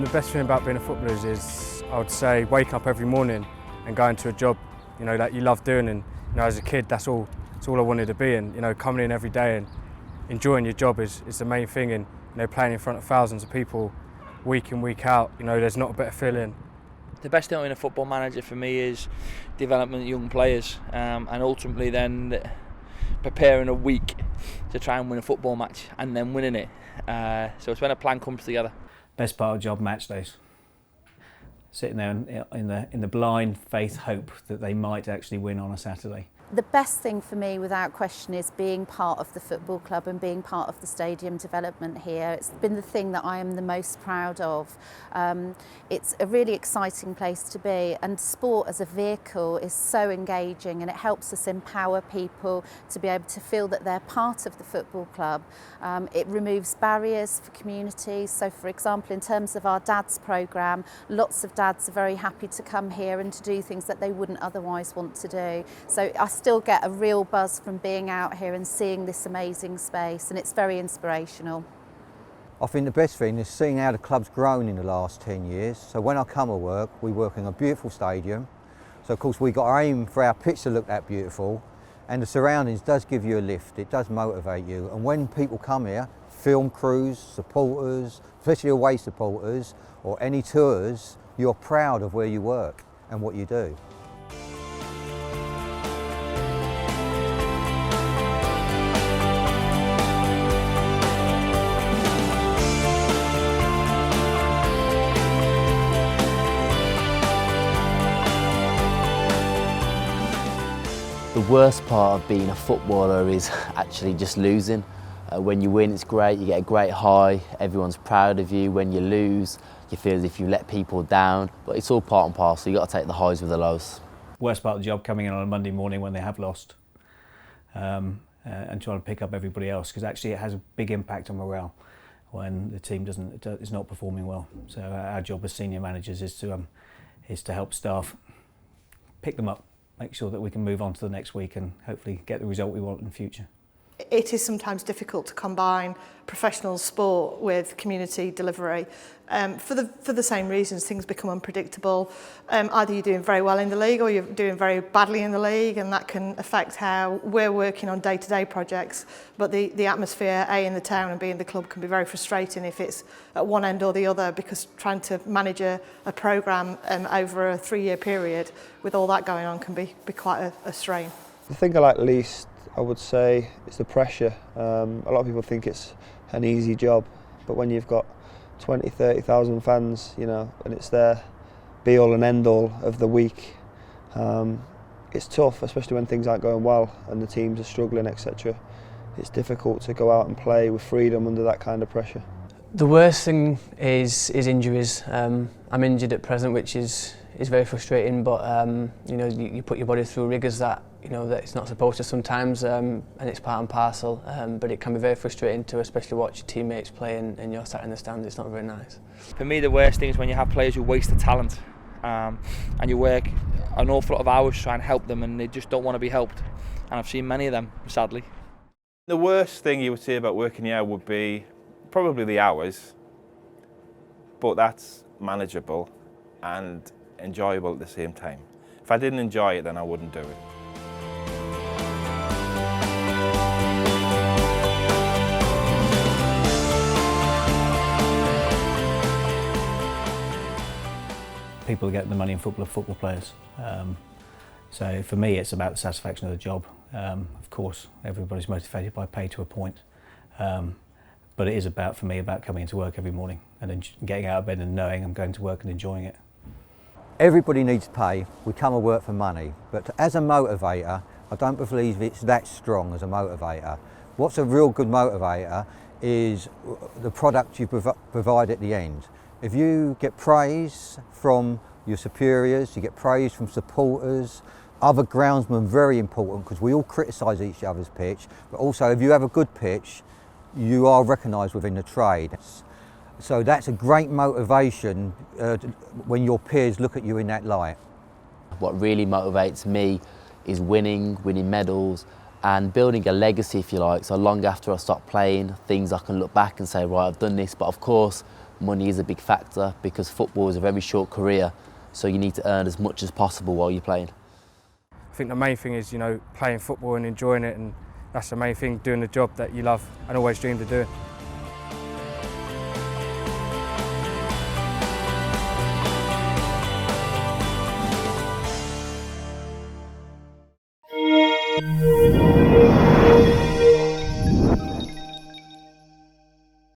The best thing about being a footballer is I would say waking up every morning and going to a job, that you love doing, and as a kid that's all I wanted to be, and coming in every day and enjoying your job is the main thing, and playing in front of thousands of people week in, week out, there's not a better feeling. The best thing in a football manager for me is development of young players, and ultimately then preparing a week to try and win a football match and then winning it. So it's when a plan comes together. Best part of the job, match days. Sitting there in the blind faith hope that they might actually win on a Saturday. The best thing for me, without question, is being part of the football club and being part of the stadium development here. It's been the thing that I am the most proud of. It's a really exciting place to be, and sport as a vehicle is so engaging, and it helps us empower people to be able to feel that they're part of the football club. It removes barriers for communities. So, for example, in terms of our dads programme, lots of dads are very happy to come here and to do things that they wouldn't otherwise want to do. So I still get a real buzz from being out here and seeing this amazing space, and it's very inspirational. I think the best thing is seeing how the club's grown in the last 10 years. So when I come to work, we work in a beautiful stadium. So of course we got our aim for our pitch to look that beautiful, and the surroundings does give you a lift, it does motivate you. And when people come here, film crews, supporters, especially away supporters or any tours, you're proud of where you work and what you do. The worst part of being a footballer is actually just losing. When you win, it's great, you get a great high, everyone's proud of you. When you lose, you feel as if you let people down, but it's all part and parcel. You've got to take the highs with the lows. Worst part of the job, coming in on a Monday morning when they have lost, and trying to pick up everybody else, because actually it has a big impact on morale when the team is not performing well. So our job as senior managers is to help staff pick them up, make sure that we can move on to the next week and hopefully get the result we want in the future. It is sometimes difficult to combine professional sport with community delivery. For the same reasons, things become unpredictable. Either you're doing very well in the league or you're doing very badly in the league, and that can affect how we're working on day-to-day projects. But the atmosphere, A, in the town and B, in the club, can be very frustrating if it's at one end or the other, because trying to manage a programme over a 3-year period with all that going on can be quite a strain. The thing I like least, I would say, is the pressure. A lot of people think it's an easy job, but when you've got 20, 30,000 fans, and it's their be-all and end-all of the week, it's tough, especially when things aren't going well and the teams are struggling, etc. It's difficult to go out and play with freedom under that kind of pressure. The worst thing is injuries. I'm injured at present, which is very frustrating, but you put your body through rigours that that it's not supposed to sometimes, and it's part and parcel. But it can be very frustrating to especially watch your teammates play and you're sat in the stands. It's not very nice. For me, the worst thing is when you have players who waste the talent, and you work an awful lot of hours to try and help them, and they just don't want to be helped. And I've seen many of them, sadly. The worst thing you would say about working here would be probably the hours, but that's manageable and enjoyable at the same time. If I didn't enjoy it, then I wouldn't do it. People who get the money in football are football players. So for me, it's about the satisfaction of the job. Of course, everybody's motivated by pay to a point. But it is for me about coming into work every morning and getting out of bed and knowing I'm going to work and enjoying it. Everybody needs pay. We come to work for money, but as a motivator, I don't believe it's that strong as a motivator. What's a real good motivator is the product you provide at the end. If you get praise from your superiors, you get praise from supporters, other groundsmen, very important, because we all criticise each other's pitch, but also if you have a good pitch, you are recognised within the trade. So that's a great motivation when your peers look at you in that light. What really motivates me is winning medals and building a legacy, if you like. So long after I stop playing, things I can look back and say, right, I've done this. But of course, money is a big factor because football is a very short career, so you need to earn as much as possible while you're playing. I think the main thing is, playing football and enjoying it, and that's the main thing, doing the job that you love and always dreamed of doing.